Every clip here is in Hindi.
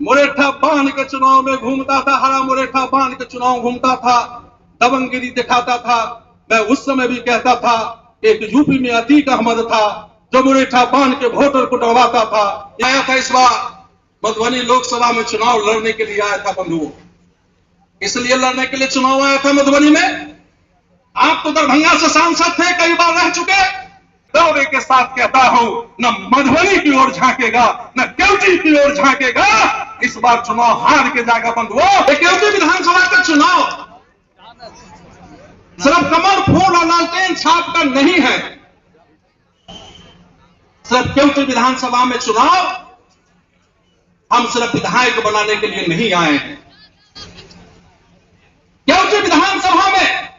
मुरेठा बांध के चुनाव में घूमता था, हरा मुरेठा बांध के चुनाव घूमता था, दबंगगिरी दिखाता था। मैं उस समय भी कहता था, एक यूपी में अतीक अहमद था जो मुरेठा बांध के वोटर को डरवाता था। आया था इस बार मधुबनी लोकसभा में चुनाव लड़ने के लिए आया था बंधुओं, इसलिए लड़ने के लिए चुनाव आया था मधुबनी में। आप तो दरभंगा से सांसद थे, कई बार रह चुके। दौरे के साथ कहता हूं, न मधुबनी की ओर झांकेगा न केवटी की ओर झांकेगा। इस बार चुनाव हार के जाएगा बंधुओं। केवटी विधानसभा का चुनाव सिर्फ कमल फूल और लालटेन छाप का नहीं है। सिर्फ केवटी विधानसभा में चुनाव हम सिर्फ विधायक बनाने के लिए नहीं आए हैं। केवटी विधानसभा में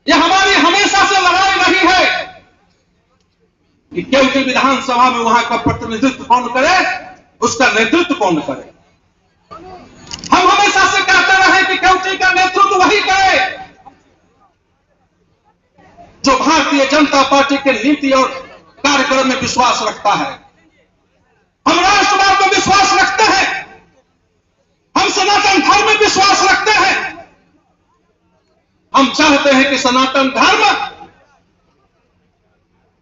यह हमारी हमेशा से लड़ाई रही है कि केवटी विधानसभा में वहां का प्रतिनिधित्व कौन करे, उसका नेतृत्व कौन करे। हम हमेशा से कहते रहे कि केवटी का नेतृत्व वही करे जो भारतीय जनता पार्टी के नीति और कार्यक्रम में विश्वास रखता है। हम राष्ट्रवाद में विश्वास रखते हैं, हम सनातन धर्म में विश्वास रखते हैं। हम चाहते हैं कि सनातन धर्म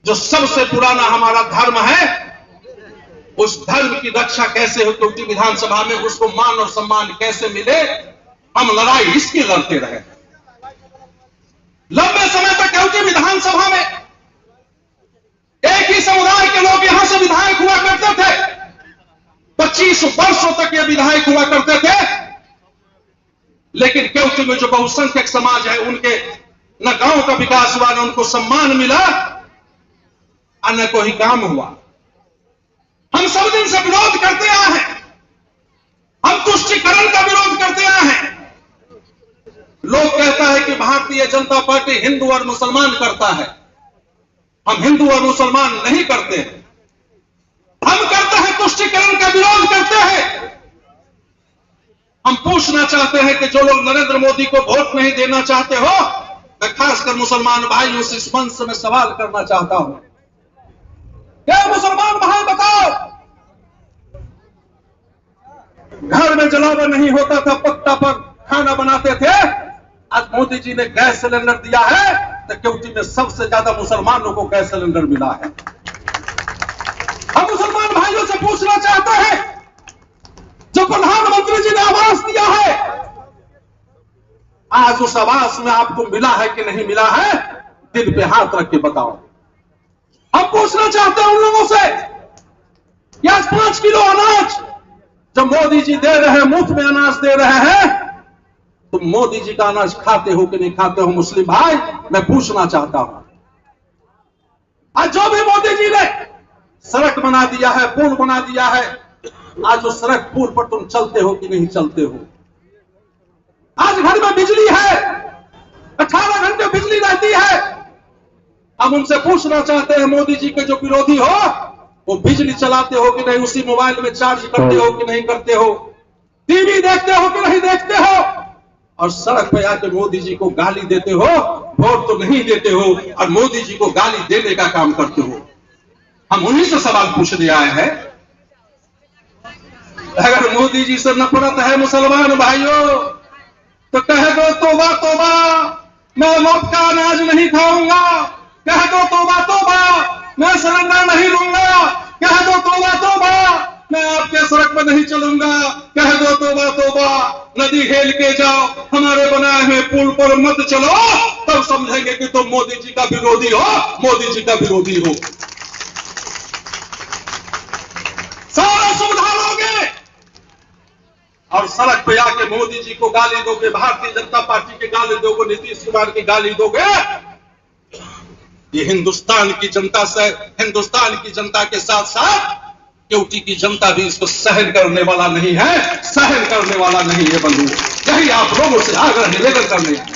जो सबसे पुराना हमारा धर्म है, उस धर्म की रक्षा कैसे हो, केवटी विधानसभा में उसको मान और सम्मान कैसे मिले, हम लड़ाई इसकी लड़ते रहे। लंबे समय तक केवटी विधानसभा में एक ही समुदाय के लोग यहां से विधायक हुआ करते थे। 25 वर्षों तक ये विधायक हुआ करते थे। लेकिन केवटी में जो बहुसंख्यक समाज है, उनके न गांव का विकास हुआ, न उनको सम्मान मिला, न कोई काम हुआ। हम सब दिन से विरोध करते आए हैं, हम तुष्टीकरण का विरोध करते आए हैं। लोग कहता है कि भारतीय जनता पार्टी हिंदू और मुसलमान करता है। हम हिंदू और मुसलमान नहीं करते हैं, हम करते हैं तुष्टीकरण का विरोध करते हैं। हम पूछना चाहते हैं कि जो लोग नरेंद्र मोदी को वोट नहीं देना चाहते हो, मैं खासकर मुसलमान भाइयों से इस मंच में सवाल करना चाहता हूं। क्या मुसलमान भाई बताओ, घर में जलावा नहीं होता था, पत्ता पर खाना बनाते थे। आज मोदी जी ने गैस सिलेंडर दिया है तो केवटी में सबसे ज्यादा मुसलमानों को गैस सिलेंडर मिला है। हम मुसलमान भाइयों से पूछना चाहते हैं, जो प्रधानमंत्री जी ने आवास दिया है, आज उस आवास में आपको मिला है कि नहीं मिला है, दिल पे हाथ रख के बताओ। हम पूछना चाहते हैं उन लोगों से कि आज 5 किलो अनाज जब मोदी जी दे रहे हैं, मुफ्त में अनाज दे रहे हैं, तुम मोदी जी का अनाज खाते हो कि नहीं खाते हो मुस्लिम भाई, मैं पूछना चाहता हूं। आज जो भी मोदी जी ने सड़क बना दिया है, पुल बना दिया है, आज उस सड़क पुल पर तुम चलते हो कि नहीं चलते हो। आज घर में बिजली है, 18 घंटे बिजली रहती है। हम उनसे पूछना चाहते हैं, मोदी जी के जो विरोधी हो, वो बिजली चलाते हो कि नहीं, उसी मोबाइल में चार्ज करते हो कि नहीं करते हो, टीवी देखते हो कि नहीं देखते हो, और सड़क पे आके मोदी जी को गाली देते हो। वोट तो नहीं देते हो और मोदी जी को गाली देने का काम करते हो। हम उन्हीं से सवाल पूछने आए हैं। अगर मोदी जी से नफरत है मुसलमान भाइयों, तो कह दो तौबा तौबा, मैं मुफ्त का अनाज नहीं खाऊंगा। कह दो तौबा तौबा, मैं सिलेंडर नहीं लूंगा। कह दो तौबा तौबा, मैं आपके सड़क पर नहीं चलूंगा। कह दो तौबा तौबा, नदी हेल के जाओ, हमारे बनाए हुए पुल पर मत चलो, तब समझेंगे कि तुम मोदी जी का विरोधी हो, मोदी जी का विरोधी हो। सारा सुविधा लोगे और सड़क पे आके मोदी जी को गाली दोगे, भारतीय जनता पार्टी की गाली दोगे, नीतीश कुमार की गाली दोगे। ये हिंदुस्तान की जनता से, हिंदुस्तान की जनता के साथ साथ केवटी की जनता भी इसको सहन करने वाला नहीं है, सहन करने वाला नहीं है बंधु। यही आप लोगों से आग्रह निवेदन करने हैं।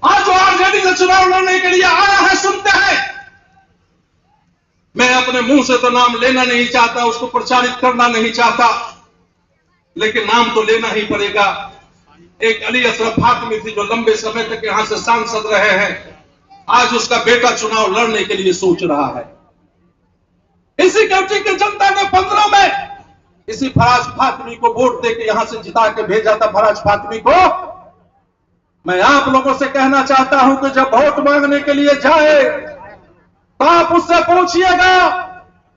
आज जो आरजेडी से चुनाव लड़ने के लिए आया है, सुनते हैं। मैं अपने मुंह से तो नाम लेना नहीं चाहता, उसको प्रचारित करना नहीं चाहता, लेकिन नाम तो लेना ही पड़ेगा। एक अली असरफ फातमी थी जो लंबे समय तक यहां से सांसद रहे हैं, आज उसका बेटा चुनाव लड़ने के लिए सोच रहा है। इसी केवटी की जनता ने 15 में इसी फराज फातमी को वोट देके यहां से जिता के भेजा था फराज फातमी को। मैं आप लोगों से कहना चाहता हूं कि जब वोट मांगने के लिए जाए तो आप उससे पूछिएगा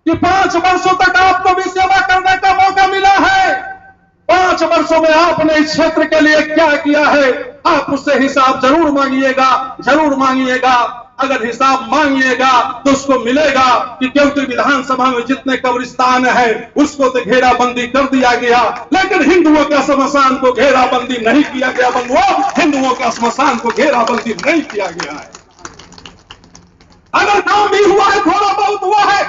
कि 5 वर्षों तक आपको भी सेवा करने का मौका मिला है, 5 वर्षों में आपने इस क्षेत्र के लिए क्या किया है। आप उससे हिसाब जरूर मांगिएगा, जरूर मांगिएगा। अगर हिसाब मांगिएगा तो उसको मिलेगा कि केवटी विधानसभा में जितने कब्रिस्तान है उसको तो घेराबंदी कर दिया गया, लेकिन हिंदुओं के श्मशान को घेराबंदी नहीं किया गया। बंधुओं, हिंदुओं के श्मशान को घेराबंदी नहीं किया गया है। अगर काम भी हुआ है, थोड़ा बहुत हुआ है,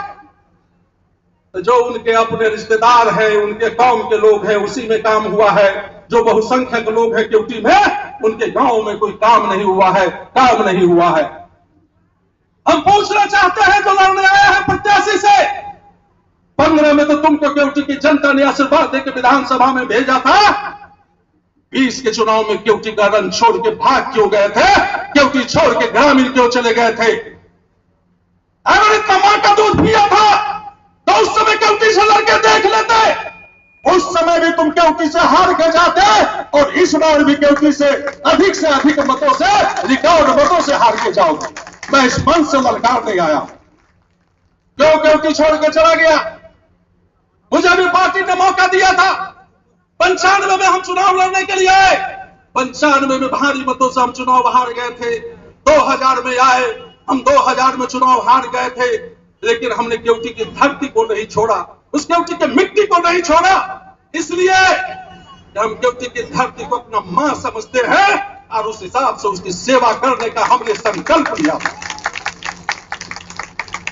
तो जो उनके अपने रिश्तेदार हैं, उनके कौम के लोग हैं, उसी में काम हुआ है। जो बहुसंख्यक लोग हैं केवटी में, उनके गांव में कोई काम नहीं हुआ है, काम नहीं हुआ है। हम पूछना चाहते हैं जो लड़ने आया है प्रत्याशी से, 15 में तो तुमको केवटी की जनता ने आशीर्वाद देकर विधानसभा में भेजा था, 20 के चुनाव में केवटी का रंग छोड़ के भाग क्यों गए थे? केवटी छोड़ के ग्रामीण क्यों चले गए थे? अगर इतना मां का दूध पिया था तो उस समय केवटी से लड़के देख लेते। उस समय भी तुम केवटी से हार के जाते और इस बार भी केवटी से अधिक मतों से, रिकॉर्ड मतों से हार के जाओगे। मैं इस मंच से ललकारने आया। क्यों केवटी छोड़ के चला गया? मुझे भी पार्टी ने मौका दिया था। 95 में हम चुनाव लड़ने के लिए आए, 95 में भारी मतों से हम चुनाव हार गए थे। 2000 में आए, हम 2000 में चुनाव हार गए थे, लेकिन हमने केवटी की धरती को नहीं छोड़ा, उस केवटी की मिट्टी को नहीं छोड़ा। इसलिए हम केवटी की धरती को अपना मां समझते हैं और उस हिसाब से उसकी सेवा करने का हमने संकल्प लिया।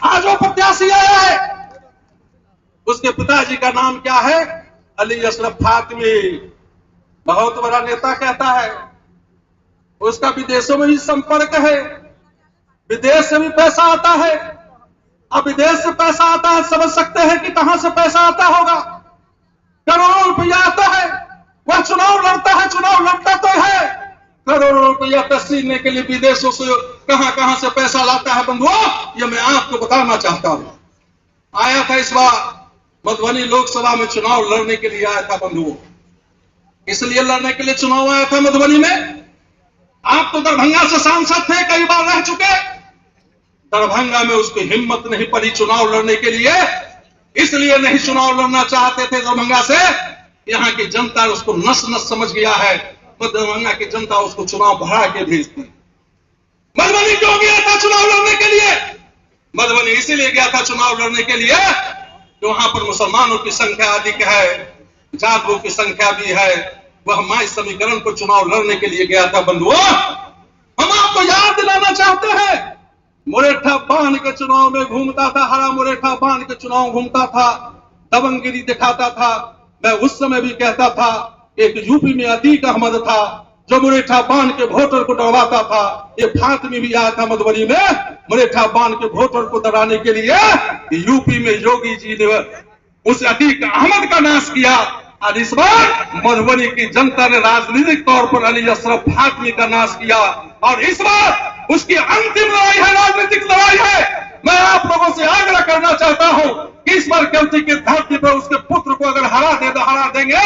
आज वो प्रत्याशी आया है, उसके पिताजी का नाम क्या है? अली अशरफ फातमी। बहुत बड़ा नेता कहता है, उसका विदेशों में भी संपर्क है, विदेश से भी पैसा आता है। अब विदेश से पैसा आता है, समझ सकते हैं कि कहां से पैसा आता होगा। करोड़ों रुपया आता है, वह चुनाव लड़ता है, चुनाव लड़ता तो है, करोड़ों रुपया तस्लीने के लिए विदेशों से कहां से पैसा लाता है। बंधुओं, यह मैं आपको बताना चाहता हूं। आया था इस बार मधुबनी लोकसभा में चुनाव लड़ने के लिए आया था। बंधुओं, इसलिए लड़ने के लिए चुनाव आया था मधुबनी में। आप तो दरभंगा से सांसद थे, कई बार रह चुके। दरभंगा में उसकी हिम्मत नहीं पड़ी चुनाव लड़ने के लिए, इसलिए नहीं चुनाव लड़ना चाहते थे दरभंगा से। यहां की जनता उसको नस नस समझ गया है, तो दरभंगा की जनता उसको चुनाव भरा के भेजती। मधुबनी क्यों गया था चुनाव लड़ने के लिए? मधुबनी इसीलिए गया था चुनाव लड़ने के लिए कि वहां पर मुसलमानों की संख्या अधिक है, जाटों की संख्या भी है। वह माई समीकरण को चुनाव लड़ने के लिए गया था। बंधुओं, हम आपको याद दिलाना चाहते हैं, मुरेठा बांध के चुनाव में घूमता था, हरा मुरेठा बांध के चुनाव घूमता था, दबंगगिरी दिखाता था। मैं उस समय भी कहता था, एक यूपी में अतीक अहमद था जो मुरेठा बांध के वोटर को डरवाता था। ये फातमी भी आया था मधुबनी में मुरेठा बांध के वोटर को डराने के लिए। यूपी में योगी जी ने उस अतीक अहमद का नाश किया, और इस बार मधुबनी की जनता ने राजनीतिक तौर पर अली अशरफ फातमी का नाश किया। और इस बार उसकी अंतिम लड़ाई है, राजनीतिक लड़ाई है। मैं आप लोगों से आग्रह करना चाहता हूं कि इस बार केवटी की धरती पर उसके पुत्र को अगर हरा देंगे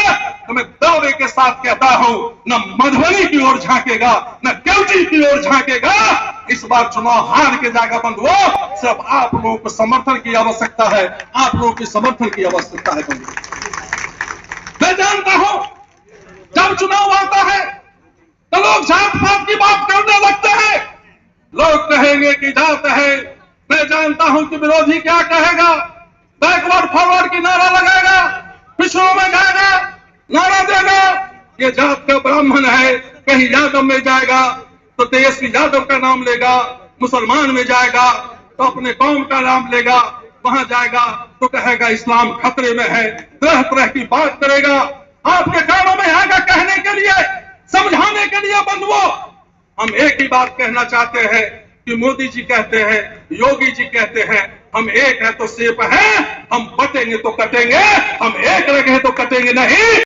तो मैं दावे के साथ कहता हूं, न मधुबनी की ओर झांकेगा, न केवटी की ओर झांकेगा। इस बार चुनाव हार के जाएगा। बंधुओं, सिर्फ आप लोगों को समर्थन की आवश्यकता है, आप लोगों की समर्थन की आवश्यकता है। बंधुओं, मैं जानता हूं जब चुनाव आता है तो लोग जात पात की बात करने लगते हैं। लोग कहेंगे कि जात है। मैं जानता हूं कि विरोधी क्या कहेगा, बैकवर्ड फॉरवर्ड की नारा लगाएगा, पिछड़ों में जाएगा, नारा देगा, ये जात का ब्राह्मण है। कहीं यादव में जाएगा तो तेजस्वी यादव का नाम लेगा, मुसलमान में जाएगा तो अपने कौम का नाम लेगा, वहां जाएगा तो कहेगा इस्लाम खतरे में है। तरह तरह की बात करेगा, आपके कानों में आएगा कहने के लिए, समझाने के लिए। बंधुओं, हम एक ही बात कहना चाहते हैं कि मोदी जी कहते हैं, योगी जी कहते हैं, हम एक है तो सेफ हैं, हम बटेंगे तो कटेंगे, हम एक रहे तो कटेंगे नहीं।